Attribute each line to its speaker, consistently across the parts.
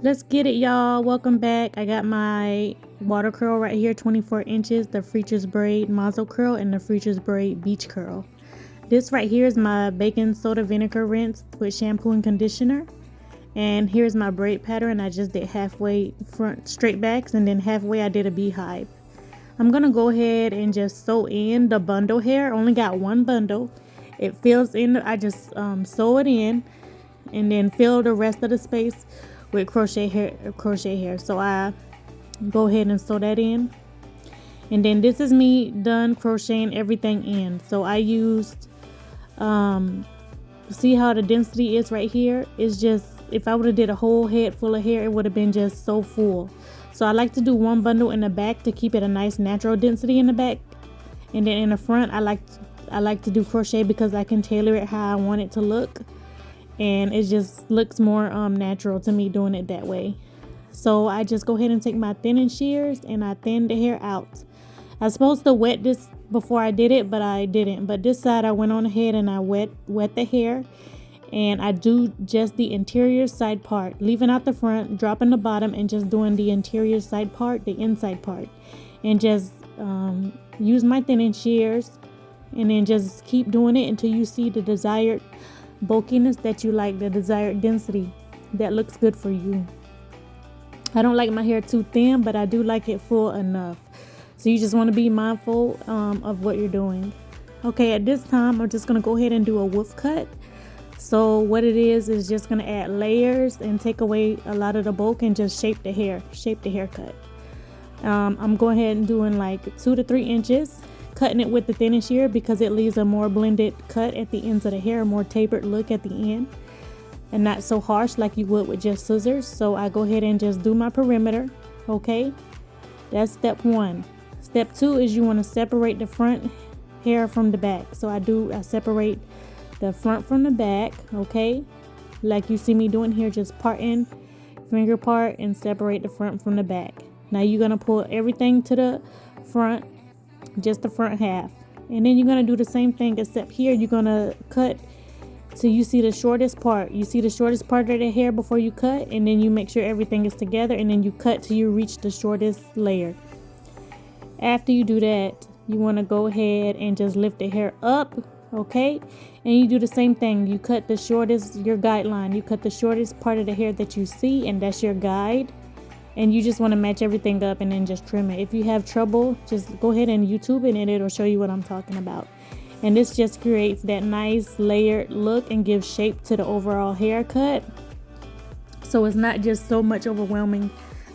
Speaker 1: Let's get it, y'all. Welcome back. I got my water curl right here, 24 inches, the Freetress braid Mazo Curl and the Freetress braid beach curl. This right here is my baking soda vinegar rinse with shampoo and conditioner. And here's my braid pattern. I just did halfway front straight backs, and then halfway I did a beehive. I'm gonna go ahead and just sew in the bundle hair. Only got one bundle. It fills in. I just sew it in and then fill the rest of the space with crochet hair. So I go ahead and sew that in, and then this is me done crocheting everything in. So I used see how the density is right here. It's just, if I would have did a whole head full of hair, it would have been just so full. So I like to do one bundle in the back to keep it a nice natural density in the back, and then in the front I like to do crochet because I can tailor it how I want it to look, and it just looks more natural to me doing it that way. So I just go ahead and take my thinning shears and I thin the hair out. I was supposed to wet this before I did it, but I didn't. But this side I went on ahead and I wet the hair, and I do just the interior side part, leaving out the front, dropping the bottom, and just doing the interior side part, the inside part, and just use my thinning shears, and then just keep doing it until you see the desired bulkiness that you like, the desired density that looks good for you. I don't like my hair too thin, but I do like it full enough. So you just want to be mindful of what you're doing. Okay, at this time I'm just going to go ahead and do a woof cut. So what it is just going to add layers and take away a lot of the bulk and just shape the haircut. I'm going ahead and doing like 2 to 3 inches, cutting it with the thinning shear because it leaves a more blended cut at the ends of the hair, a more tapered look at the end, and not so harsh like you would with just scissors. So I go ahead and just do my perimeter. Okay, that's step 1. Step 2 is you want to separate the front hair from the back. So I separate the front from the back, okay, like you see me doing here, just parting, finger part, and separate the front from the back. Now you're going to pull everything to the front, just the front half, and then you're going to do the same thing, except here you're going to cut till you see the shortest part. You see the shortest part of the hair before you cut, and then you make sure everything is together, and then you cut till you reach the shortest layer. After you do that, you want to go ahead and just lift the hair up, okay, and you do the same thing. You cut the shortest, your guideline, you cut the shortest part of the hair that you see, and that's your guide. And you just want to match everything up and then just trim it. If you have trouble, just go ahead and YouTube it, and it'll show you what I'm talking about. And this just creates that nice layered look and gives shape to the overall haircut. So it's not just so much overwhelming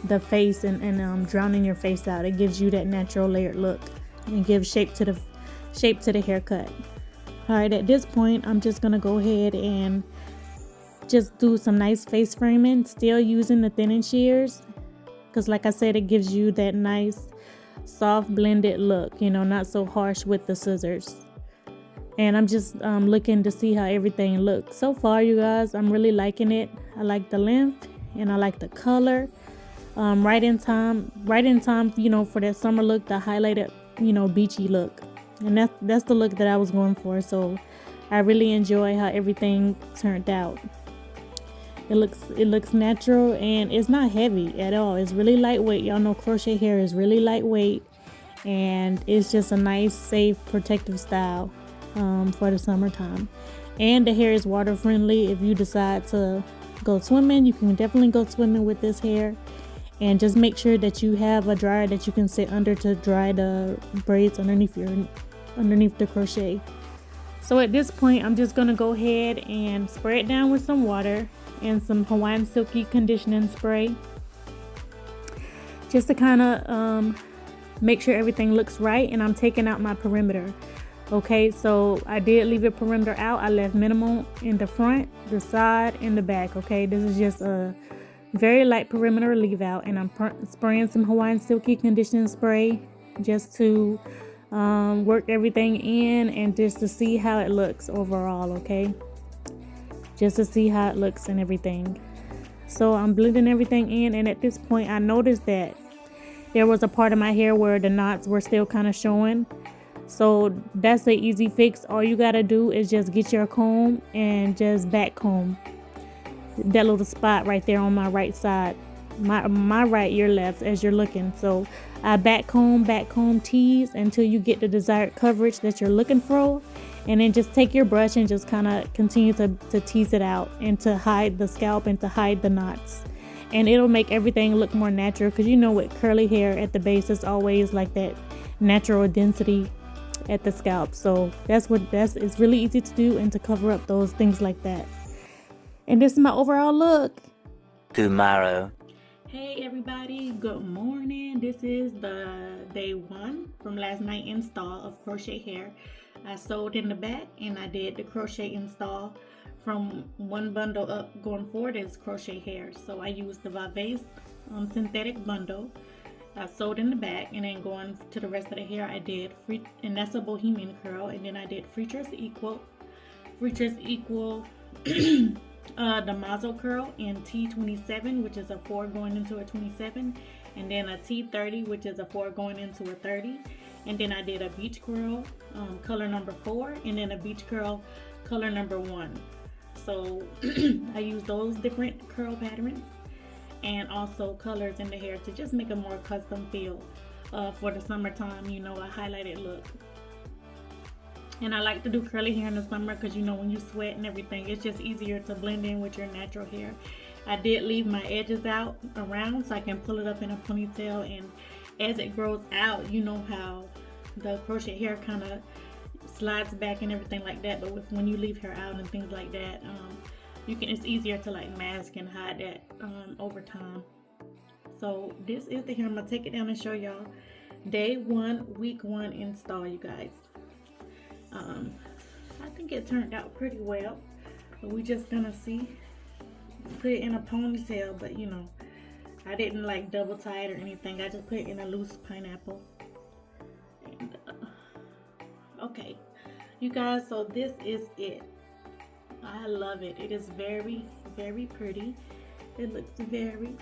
Speaker 1: the face and drowning your face out. It gives you that natural layered look and gives shape to the haircut. All right, at this point I'm just gonna go ahead and just do some nice face framing, still using the thinning shears, because like I said, it gives you that nice soft blended look, you know, not so harsh with the scissors. And I'm just looking to see how everything looks so far, you guys. I'm really liking it. I like the length and I like the color. Right in time, you know, for that summer look, the highlighted, you know, beachy look. And that's the look that I was going for. So I really enjoy how everything turned out. It looks natural, and it's not heavy at all. It's really lightweight. Y'all know crochet hair is really lightweight, and it's just a nice, safe, protective style for the summertime. And the hair is water friendly. If you decide to go swimming, you can definitely go swimming with this hair. And just make sure that you have a dryer that you can sit under to dry the braids underneath the crochet. So at this point, I'm just gonna go ahead and spray it down with some water and some Hawaiian Silky conditioning spray, just to kind of make sure everything looks right. And I'm taking out my perimeter. Okay, so I did leave a perimeter out. I left minimal in the front, the side, and the back. Okay, this is just a very light perimeter leave out, and I'm spraying some Hawaiian Silky conditioning spray just to work everything in and just to see how it looks overall. Okay, just to see how it looks and everything. So I'm blending everything in, and at this point I noticed that there was a part of my hair where the knots were still kind of showing. So that's an easy fix. All you gotta do is just get your comb and just back comb that little spot right there on my right side, my right, your left, as you're looking. So I back comb, tease until you get the desired coverage that you're looking for, and then just take your brush and just kind of continue to tease it out and to hide the scalp and to hide the knots. And it'll make everything look more natural, because you know with curly hair at the base, it's always like that natural density at the scalp. So it's really easy to do and to cover up those things like that. And this is my overall look.
Speaker 2: Tomorrow.
Speaker 1: Hey everybody, good morning. This is the day 1 from last night install of crochet hair. I sewed in the back and I did the crochet install from one bundle up going forward is crochet hair. So I used the Vivace synthetic bundle. I sewed in the back, and then going to the rest of the hair I did and that's a bohemian curl, and then I did Freetress equal the Mazo Curl in T27, which is a 4 going into a 27, and then a T30, which is a 4 going into a 30, and then I did a beach curl color number 4, and then a beach curl color number 1. So I used those different curl patterns and also colors in the hair to just make a more custom feel for the summertime, you know, a highlighted look. And I like to do curly hair in the summer because, you know, when you sweat and everything, it's just easier to blend in with your natural hair. I did leave my edges out around so I can pull it up in a ponytail, and as it grows out, you know how the crochet hair kind of slides back and everything like that, but when you leave hair out and things like that, it's easier to like mask and hide that over time. So this is the hair. I'm gonna take it down and show y'all day 1, week 1 install, you guys. I think it turned out pretty well, but we just gonna see. Put it in a ponytail, but you know, I didn't like double tie it or anything. I just put it in a loose pineapple. And okay, you guys, so this is it. I love it. It is very, very pretty. It looks very,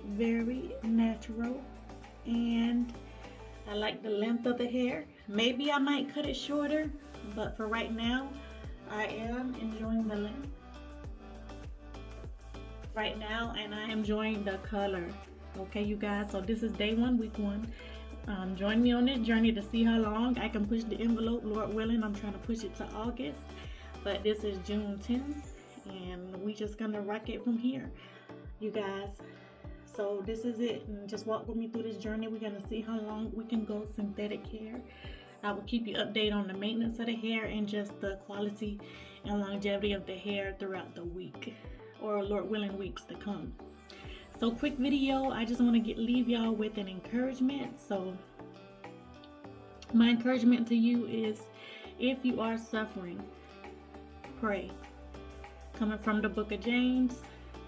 Speaker 1: very natural, and I like the length of the hair. Maybe I might cut it shorter, but for right now, I am enjoying the length right now, and I am enjoying the color. Okay, you guys, so this is day 1, week 1. Join me on this journey to see how long I can push the envelope, Lord willing. I'm trying to push it to August, but this is June 10th, and we just gonna rock it from here, you guys. So this is it, and just walk with me through this journey. We're gonna see how long we can go synthetic hair. I will keep you updated on the maintenance of the hair and just the quality and longevity of the hair throughout the week, or Lord willing, weeks to come. So quick video, I just want to leave y'all with an encouragement. So my encouragement to you is, if you are suffering, pray. Coming from the book of James,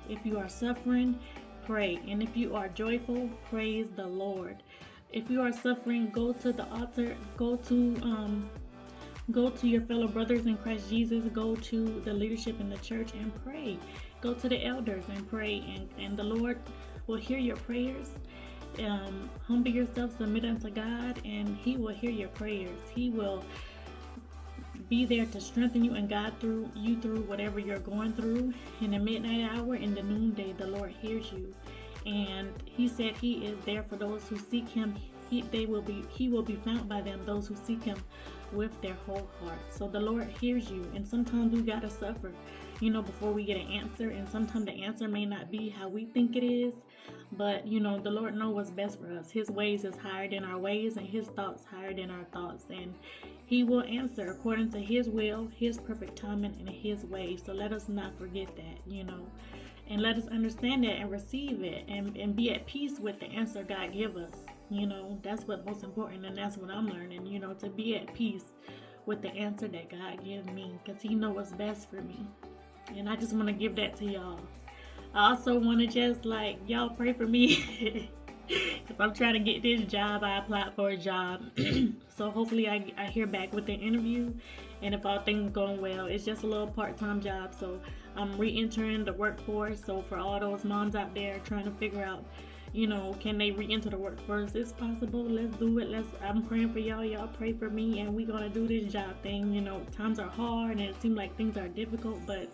Speaker 1: if you are suffering, pray. And if you are joyful, praise the Lord. If you are suffering, go to the altar, go to your fellow brothers in Christ Jesus, go to the leadership in the church and pray. Go to the elders and pray, and the Lord will hear your prayers. Humble yourself, submit unto God, and He will hear your prayers. He will be there to strengthen you and guide you through whatever you're going through. In the midnight hour, in the noonday, the Lord hears you. And He said He is there for those who seek Him. He will be found by them, those who seek Him with their whole heart. So the Lord hears you, and sometimes we gotta suffer, you know, before we get an answer. And sometimes the answer may not be how we think it is, but you know, the Lord knows what's best for us. His ways is higher than our ways, and His thoughts higher than our thoughts, and He will answer according to His will, His perfect timing, and His way. So let us not forget that, you know, and let us understand that and receive it, and be at peace with the answer God give us. You know, that's what's most important, and that's what I'm learning, you know, to be at peace with the answer that God give me, because He knows what's best for me. And I just want to give that to y'all. I also want to just like, y'all pray for me. If I'm trying to get this job, I applied for a job. So hopefully I hear back with the interview, and if all things going well, it's just a little part-time job. So I'm re-entering the workforce. So for all those moms out there trying to figure out, you know, can they re-enter the workforce? It's possible. Let's do it. I'm praying for y'all. Y'all pray for me, and we're gonna do this job thing. You know, times are hard and it seems like things are difficult, but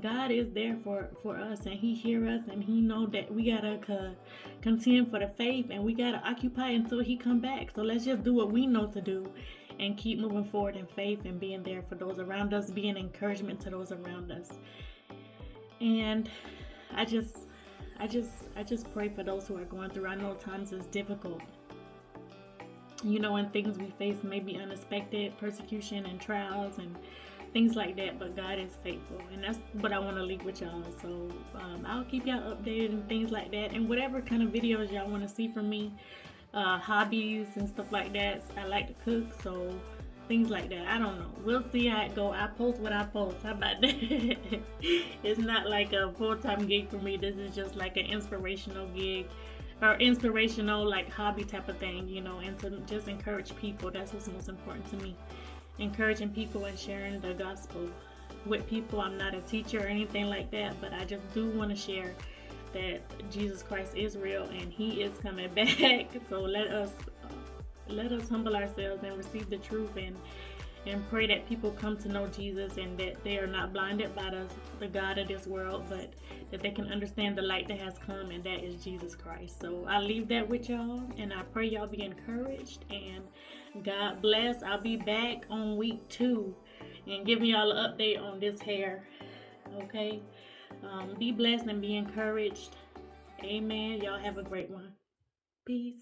Speaker 1: God is there for us, and He hear us, and He know that we gotta contend for the faith, and we gotta occupy until He come back. So let's just do what we know to do, and keep moving forward in faith and being there for those around us, being encouragement to those around us. And I just pray for those who are going through. I know times is difficult, you know, and things we face may be unexpected, persecution and trials and things like that, but God is faithful, and that's what I want to leave with y'all. So I'll keep y'all updated and things like that, and whatever kind of videos y'all want to see from me, hobbies and stuff like that. I like to cook, so things like that. I don't know, we'll see how it go. I post what I post. How about that? It's not like a full-time gig for me. This is just like an inspirational gig, or inspirational like hobby type of thing, you know, and to just encourage people. That's what's most important to me, encouraging people and sharing the gospel with people. I'm not a teacher or anything like that, but I just do want to share that Jesus Christ is real and He is coming back. So let us humble ourselves and receive the truth, and pray that people come to know Jesus, and that they are not blinded by the God of this world, but that they can understand the light that has come, and that is Jesus Christ. So I leave that with y'all, and I pray y'all be encouraged, and God bless. I'll be back on week 2 and giving y'all an update on this hair. Okay, be blessed and be encouraged. Amen. Y'all have a great one. Peace.